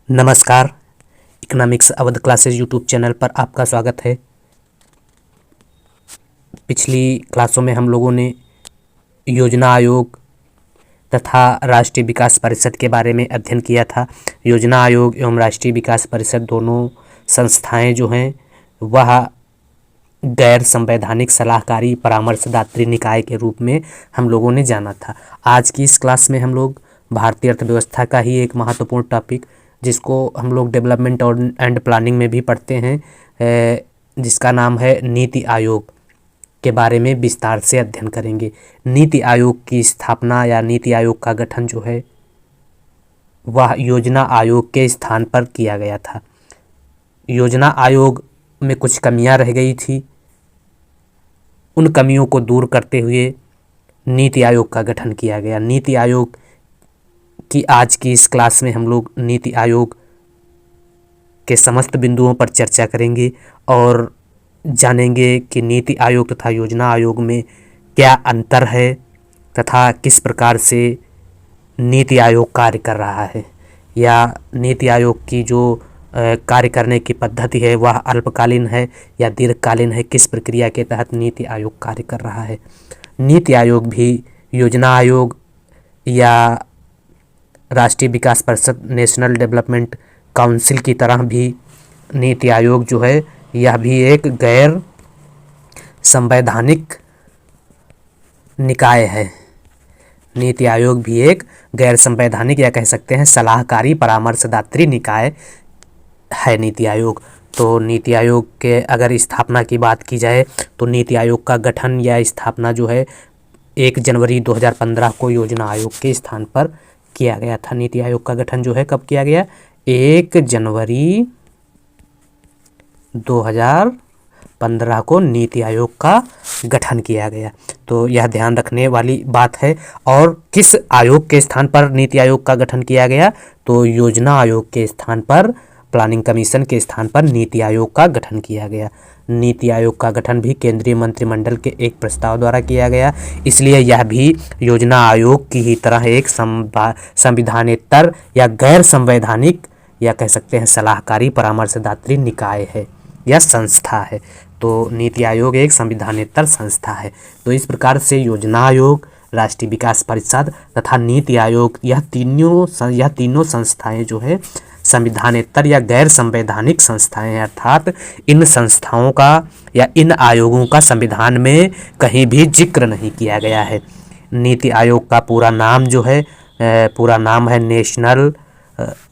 नमस्कार। Economics Awadh classes YouTube channel पर आपका स्वागत है। पिछली क्लासों में हम लोगों ने योजना आयोग तथा राष्ट्रीय विकास परिषद के बारे में अध्ययन किया था। योजना आयोग एवं राष्ट्रीय विकास परिषद दोनों संस्थाएं जो हैं वह गैर संवैधानिक सलाहकारी परामर्शदात्री निकाय के रूप में हम लोगों ने जाना था। आज की इस क्लास में हम लोग भारतीय अर्थव्यवस्था का ही एक महत्वपूर्ण टॉपिक, जिसको हम लोग डेवलपमेंट एंड प्लानिंग में भी पढ़ते हैं, जिसका नाम है नीति आयोग, के बारे में विस्तार से अध्ययन करेंगे। नीति आयोग की स्थापना या नीति आयोग का गठन जो है वह योजना आयोग के स्थान पर किया गया था। योजना आयोग में कुछ कमियां रह गई थी, उन कमियों को दूर करते हुए नीति आयोग का गठन किया गया। नीति आयोग की आज की इस क्लास में हम लोग नीति आयोग के समस्त बिंदुओं पर चर्चा करेंगे और जानेंगे कि नीति आयोग तथा योजना आयोग में क्या अंतर है तथा किस प्रकार से नीति आयोग कार्य कर रहा है, या नीति आयोग की जो कार्य करने की पद्धति है वह अल्पकालीन है या दीर्घकालीन है, किस प्रक्रिया के तहत नीति आयोग कार्य कर रहा है। नीति आयोग भी योजना आयोग या राष्ट्रीय विकास परिषद नेशनल डेवलपमेंट काउंसिल की तरह भी नीति आयोग जो है यह भी एक गैर संवैधानिक निकाय है। नीति आयोग भी एक गैर संवैधानिक या कह सकते हैं सलाहकारी परामर्शदात्री निकाय है नीति आयोग। तो नीति आयोग के अगर स्थापना की बात की जाए तो नीति आयोग का गठन या स्थापना जो है 1 जनवरी 2015 को योजना आयोग के स्थान पर किया गया था। नीति आयोग का गठन जो है कब किया गया? 1 जनवरी 2015 को नीति आयोग का गठन किया गया। तो यह ध्यान रखने वाली बात है। और किस आयोग के स्थान पर नीति आयोग का गठन किया गया? तो योजना आयोग के स्थान पर, प्लानिंग कमीशन के स्थान पर नीति आयोग का गठन किया गया। नीति आयोग का गठन भी केंद्रीय मंत्रिमंडल के एक प्रस्ताव द्वारा किया गया, इसलिए यह भी योजना आयोग की ही तरह एक संविधानेतर या गैर संवैधानिक या कह सकते हैं सलाहकारी परामर्शदात्री निकाय है या संस्था है। तो नीति आयोग एक संविधानेतर संस्था है। तो इस प्रकार से योजना आयोग, राष्ट्रीय विकास परिषद तथा नीति आयोग यह तीनों संस्थाएं जो है संविधानेतर या गैर संवैधानिक संस्थाएं हैं, अर्थात इन संस्थाओं का या इन आयोगों का संविधान में कहीं भी जिक्र नहीं किया गया है। नीति आयोग का पूरा नाम जो है पूरा नाम है national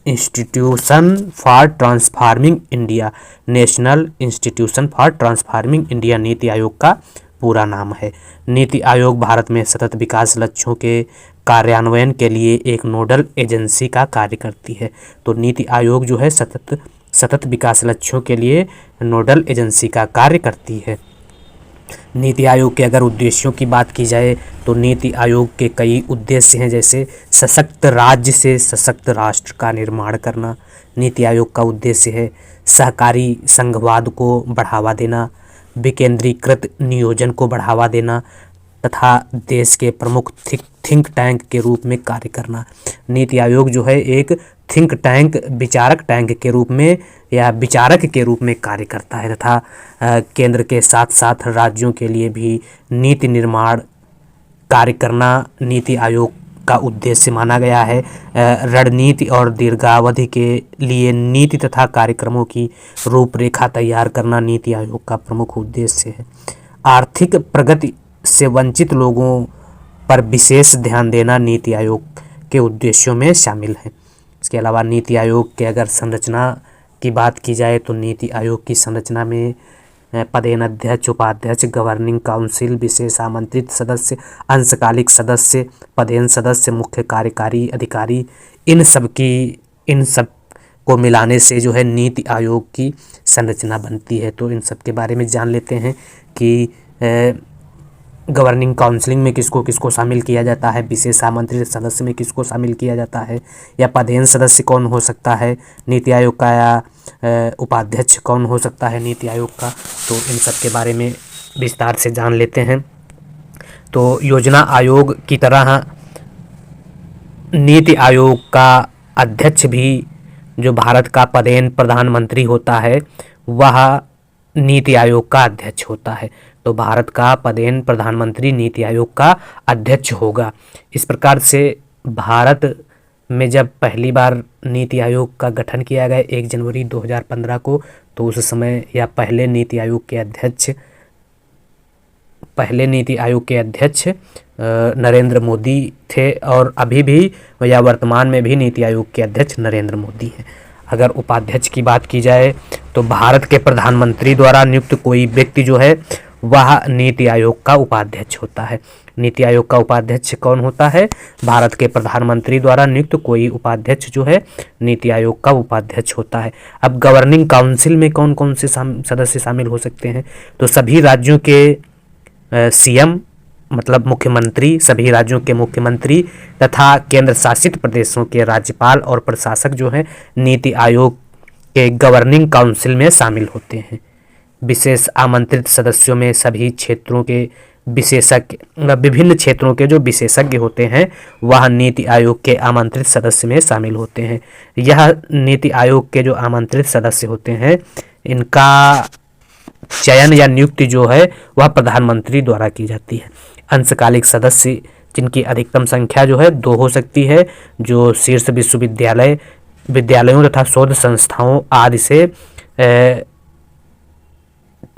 institution for transforming India. National institution for transforming India NITI Aayog का पूरा नाम है। नीति आयोग भारत में सतत विकास लक्ष्यों के कार्यान्वयन के लिए एक नोडल एजेंसी का कार्य करती है। तो नीति आयोग जो है सतत विकास लक्ष्यों के लिए नोडल एजेंसी का कार्य करती है। नीति आयोग के अगर उद्देश्यों की बात की जाए तो नीति आयोग के कई उद्देश्य हैं, जैसे सशक्त राज्य से सशक्त राष्ट्र का निर्माण करना। नीति आयोग का उद्देश्य है सहकारी संघवाद को बढ़ावा देना, विकेंद्रीकृत नियोजन को बढ़ावा देना तथा देश के प्रमुख थिंक टैंक के रूप में कार्य करना। नीति आयोग जो है एक थिंक टैंक, विचारक टैंक के रूप में या विचारक के रूप में कार्य करता है तथा केंद्र के साथ साथ राज्यों के लिए भी नीति निर्माण कार्य करना नीति आयोग का उद्देश्य माना गया है। रणनीति और दीर्घावधि के लिए नीति तथा कार्यक्रमों की रूपरेखा तैयार करना नीति आयोग का प्रमुख उद्देश्य है। आर्थिक प्रगति से वंचित लोगों पर विशेष ध्यान देना नीति आयोग के उद्देश्यों में शामिल है। इसके अलावा नीति आयोग के अगर संरचना की बात की जाए तो नीति आयोग की संरचना में पदेन अध्यक्ष, उपाध्यक्ष, गवर्निंग काउंसिल, विशेष आमंत्रित सदस्य, अंशकालिक सदस्य, पदेन सदस्य, मुख्य कार्यकारी अधिकारी, इन सब को मिलाने से जो है नीति आयोग की संरचना बनती है। तो इन सब के बारे में जान लेते हैं कि गवर्निंग काउंसिलिंग में किसको किसको शामिल किया जाता है, विशेष आमंत्रित सदस्य में किसको शामिल किया जाता है, या पदेन सदस्य कौन हो सकता है नीति आयोग का, या उपाध्यक्ष कौन हो सकता है नीति आयोग का। तो इन सब के बारे में विस्तार से जान लेते हैं। तो योजना आयोग की तरह नीति आयोग का अध्यक्ष भी जो भारत का पदेन प्रधानमंत्री होता है वह नीति आयोग का अध्यक्ष होता है। तो भारत का पदेन प्रधानमंत्री नीति आयोग का अध्यक्ष होगा। इस प्रकार से भारत में जब पहली बार नीति आयोग का गठन किया गया 1 जनवरी 2015 को, तो उस समय या पहले नीति आयोग के अध्यक्ष नरेंद्र मोदी थे, और अभी भी या वर्तमान में भी नीति आयोग के अध्यक्ष नरेंद्र मोदी हैं। अगर उपाध्यक्ष की बात की जाए तो भारत के प्रधानमंत्री द्वारा नियुक्त कोई व्यक्ति जो है वह नीति आयोग का उपाध्यक्ष होता है। नीति आयोग का उपाध्यक्ष कौन होता है? भारत के प्रधानमंत्री द्वारा नियुक्त कोई उपाध्यक्ष जो है नीति आयोग का उपाध्यक्ष होता है। अब गवर्निंग काउंसिल में कौन कौन से सदस्य शामिल हो सकते हैं? तो सभी राज्यों के सीएम मतलब मुख्यमंत्री, सभी राज्यों के मुख्यमंत्री तथा केंद्र शासित प्रदेशों के राज्यपाल और प्रशासक जो है नीति आयोग के गवर्निंग काउंसिल में शामिल होते हैं। विशेष आमंत्रित सदस्यों में सभी क्षेत्रों के विशेषज्ञ, विभिन्न क्षेत्रों के जो विशेषज्ञ होते हैं वह नीति आयोग के आमंत्रित सदस्य में शामिल होते हैं। यह नीति आयोग के जो आमंत्रित सदस्य होते हैं इनका चयन या नियुक्ति जो है वह प्रधानमंत्री द्वारा की जाती है। अंशकालिक सदस्य जिनकी अधिकतम संख्या जो है 2 हो सकती है, जो शीर्ष विद्यालयों तथा शोध संस्थाओं आदि से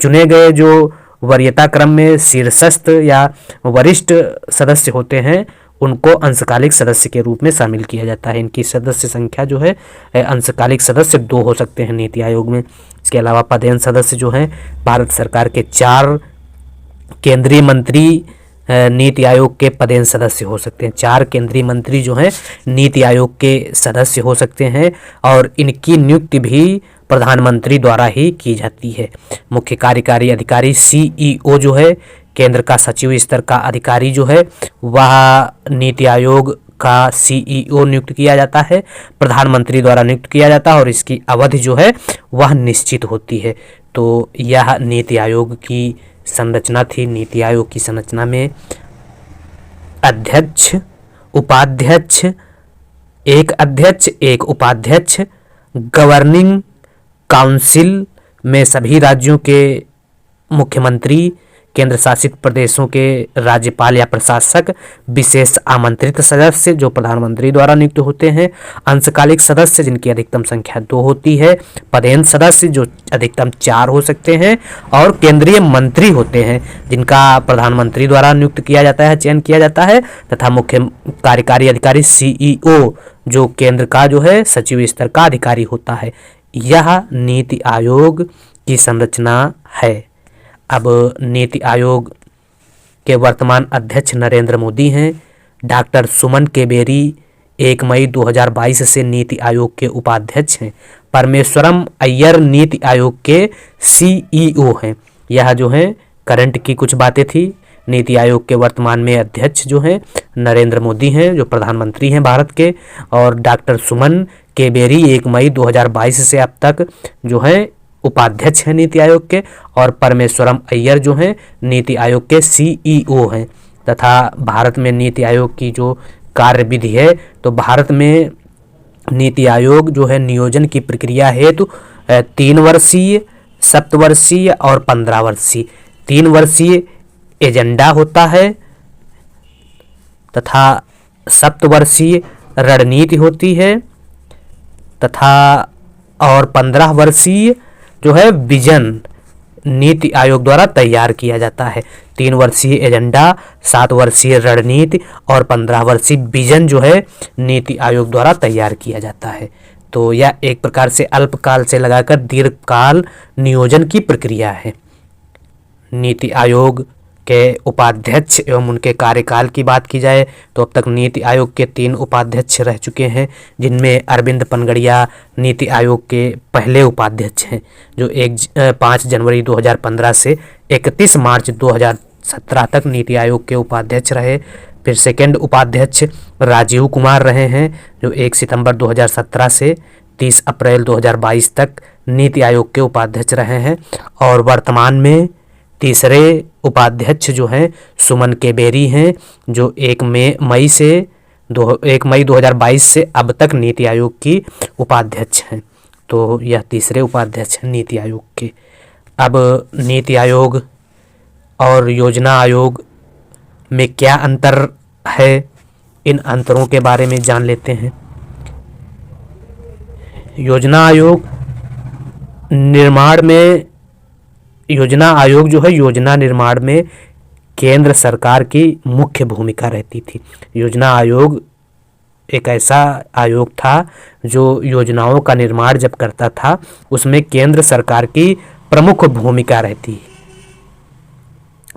चुने गए जो वरीयता क्रम में शीर्षस्थ या वरिष्ठ सदस्य होते हैं उनको अंशकालिक सदस्य के रूप में शामिल किया जाता है। इनकी सदस्य संख्या जो है अंशकालिक सदस्य 2 हो सकते हैं नीति आयोग में। इसके अलावा पदेन सदस्य जो हैं भारत सरकार के 4 केंद्रीय मंत्री नीति आयोग के पदेन सदस्य हो सकते हैं। 4 केंद्रीय मंत्री जो हैं नीति आयोग के सदस्य हो सकते हैं और इनकी नियुक्ति भी प्रधानमंत्री द्वारा ही की जाती है। मुख्य कार्यकारी अधिकारी CEO जो है केंद्र का सचिव स्तर का अधिकारी जो है वह नीति आयोग का CEO नियुक्त किया जाता है, प्रधानमंत्री द्वारा नियुक्त किया जाता है और इसकी अवधि जो है वह निश्चित होती है। तो यह नीति आयोग की संरचना थी। नीति आयोग की संरचना में अध्यक्ष, उपाध्यक्ष, एक अध्यक्ष, एक उपाध्यक्ष, गवर्निंग काउंसिल में सभी राज्यों के मुख्यमंत्री, केंद्र शासित प्रदेशों के राज्यपाल या प्रशासक, विशेष आमंत्रित सदस्य जो प्रधानमंत्री द्वारा नियुक्त होते हैं, अंशकालिक सदस्य जिनकी अधिकतम संख्या 2 होती है, पदेन सदस्य जो अधिकतम 4 हो सकते हैं और केंद्रीय मंत्री होते हैं जिनका प्रधानमंत्री द्वारा नियुक्त किया जाता है, चयन किया जाता है, तथा मुख्य कार्यकारी अधिकारी CEO जो केंद्र का जो है सचिव स्तर का अधिकारी होता है। यह नीति आयोग की संरचना है। अब नीति आयोग के वर्तमान अध्यक्ष नरेंद्र मोदी हैं। डॉक्टर सुमन केबेरी 1 मई 2022 से नीति आयोग के उपाध्यक्ष हैं। परमेश्वरम अय्यर नीति आयोग के CEO हैं। यह जो है करंट की कुछ बातें थी। नीति आयोग के वर्तमान में अध्यक्ष जो हैं नरेंद्र मोदी हैं जो प्रधानमंत्री हैं भारत के, और डॉक्टर सुमन केबेरी 1 मई 2022 से अब तक जो है उपाध्यक्ष हैं नीति आयोग के, और परमेश्वरम अय्यर जो हैं नीति आयोग के CEO हैं। तथा भारत में नीति आयोग की जो कार्य विधि है, तो भारत में नीति आयोग जो है नियोजन की प्रक्रिया हेतु 3 वर्षीय, 7 वर्षीय और 15 वर्षीय 3 वर्षीय एजेंडा होता है तथा 7 वर्षीय रणनीति होती है तथा और 15 वर्षीय जो है विजन नीति आयोग द्वारा तैयार किया जाता है। 3 वर्षीय एजेंडा, 7 वर्षीय रणनीति और 15 वर्षीय विजन जो है नीति आयोग द्वारा तैयार किया जाता है। तो यह एक प्रकार से अल्पकाल से लगाकर दीर्घकाल नियोजन की प्रक्रिया है। नीति आयोग के उपाध्यक्ष एवं उनके कार्यकाल की बात की जाए तो अब तक नीति आयोग के 3 उपाध्यक्ष रह चुके हैं, जिनमें अरविंद पनगड़िया नीति आयोग के पहले उपाध्यक्ष हैं जो 5 जनवरी 2015 से 31 मार्च 2017 तक नीति आयोग के उपाध्यक्ष रहे। फिर सेकंड उपाध्यक्ष राजीव कुमार रहे हैं जो 1 सितंबर 2017 से 30 अप्रैल 2022 तक नीति आयोग के उपाध्यक्ष रहे हैं। और वर्तमान में तीसरे उपाध्यक्ष जो हैं सुमन केबेरी हैं जो 1 मई से 1 मई 2022 से अब तक नीति आयोग की उपाध्यक्ष हैं। तो यह तीसरे उपाध्यक्ष हैं नीति आयोग के। अब नीति आयोग और योजना आयोग में क्या अंतर है, इन अंतरों के बारे में जान लेते हैं। योजना आयोग जो है योजना निर्माण में केंद्र सरकार की मुख्य भूमिका रहती थी। योजना आयोग एक ऐसा आयोग था जो योजनाओं का निर्माण जब करता था उसमें केंद्र सरकार की प्रमुख भूमिका रहती है।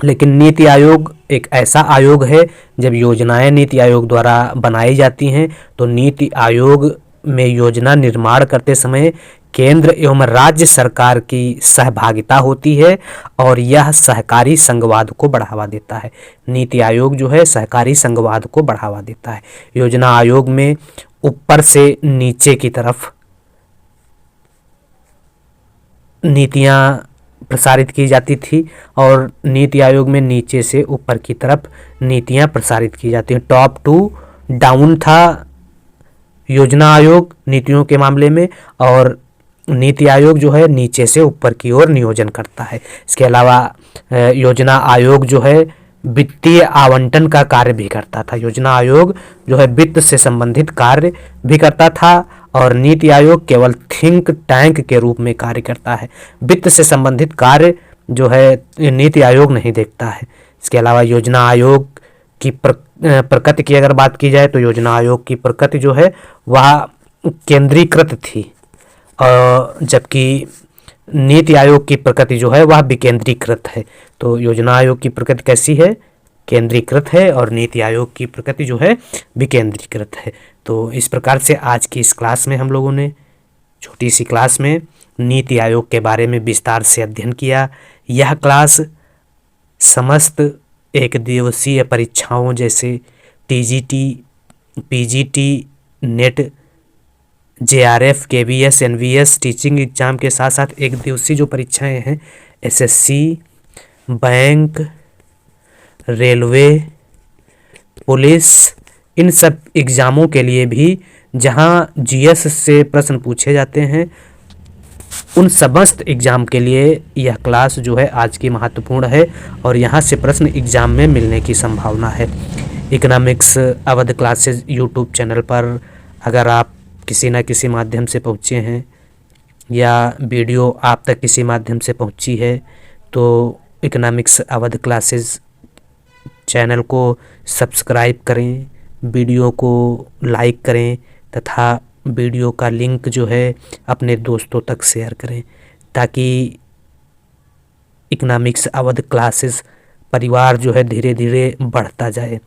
लेकिन नीति आयोग एक ऐसा आयोग है, जब योजनाएं नीति आयोग द्वारा बनाई जाती हैं तो नीति आयोग में योजना निर्माण करते समय केंद्र एवं राज्य सरकार की सहभागिता होती है और यह सहकारी संघवाद को बढ़ावा देता है। नीति आयोग जो है सहकारी संघवाद को बढ़ावा देता है। योजना आयोग में ऊपर से नीचे की तरफ नीतियां प्रसारित की जाती थी और नीति आयोग में नीचे से ऊपर की तरफ नीतियां प्रसारित की जाती हैं। टॉप टू डाउन था योजना आयोग नीतियों के मामले में, और नीति आयोग जो है नीचे से ऊपर की ओर नियोजन करता है। इसके अलावा योजना आयोग जो है वित्तीय आवंटन का कार्य भी करता था। योजना आयोग जो है वित्त से संबंधित कार्य भी करता था और नीति आयोग केवल थिंक टैंक के रूप में कार्य करता है। वित्त से संबंधित कार्य जो है नीति आयोग नहीं देखता है। इसके अलावा योजना आयोग की प्रकृति की अगर बात की जाए तो योजना आयोग की प्रकृति जो है वह केंद्रीकृत थी, जबकि नीति आयोग की प्रकृति जो है वह विकेंद्रीकृत है। तो योजना आयोग की प्रकृति कैसी है? केंद्रीकृत है, और नीति आयोग की प्रकृति जो है विकेंद्रीकृत है। तो इस प्रकार से आज की इस क्लास में हम लोगों ने छोटी सी क्लास में नीति आयोग के बारे में विस्तार से अध्ययन किया। यह क्लास समस्त एक दिवसीय परीक्षाओं जैसे TGT, PGT, NET, JRF, KVS, NVS teaching exam के साथ साथ एक दिवसीय जो परीक्षाएं हैं एसएससी, बैंक, रेलवे, पुलिस, इन सब एग्ज़ामों के लिए भी जहां जीएस से प्रश्न पूछे जाते हैं उन समस्त एग्ज़ाम के लिए यह क्लास जो है आज की महत्वपूर्ण है और यहाँ से प्रश्न एग्ज़ाम में मिलने की संभावना है। Economics Awadh classes YouTube channel पर अगर आप किसी न किसी माध्यम से पहुँचे हैं या वीडियो आप तक किसी माध्यम से पहुँची है तो इकोनॉमिक्स अवध क्लासेस चैनल को सब्सक्राइब करें, वीडियो को लाइक करें तथा वीडियो का लिंक जो है अपने दोस्तों तक शेयर करें ताकि इकोनॉमिक्स अवध क्लासेस परिवार जो है धीरे धीरे बढ़ता जाए।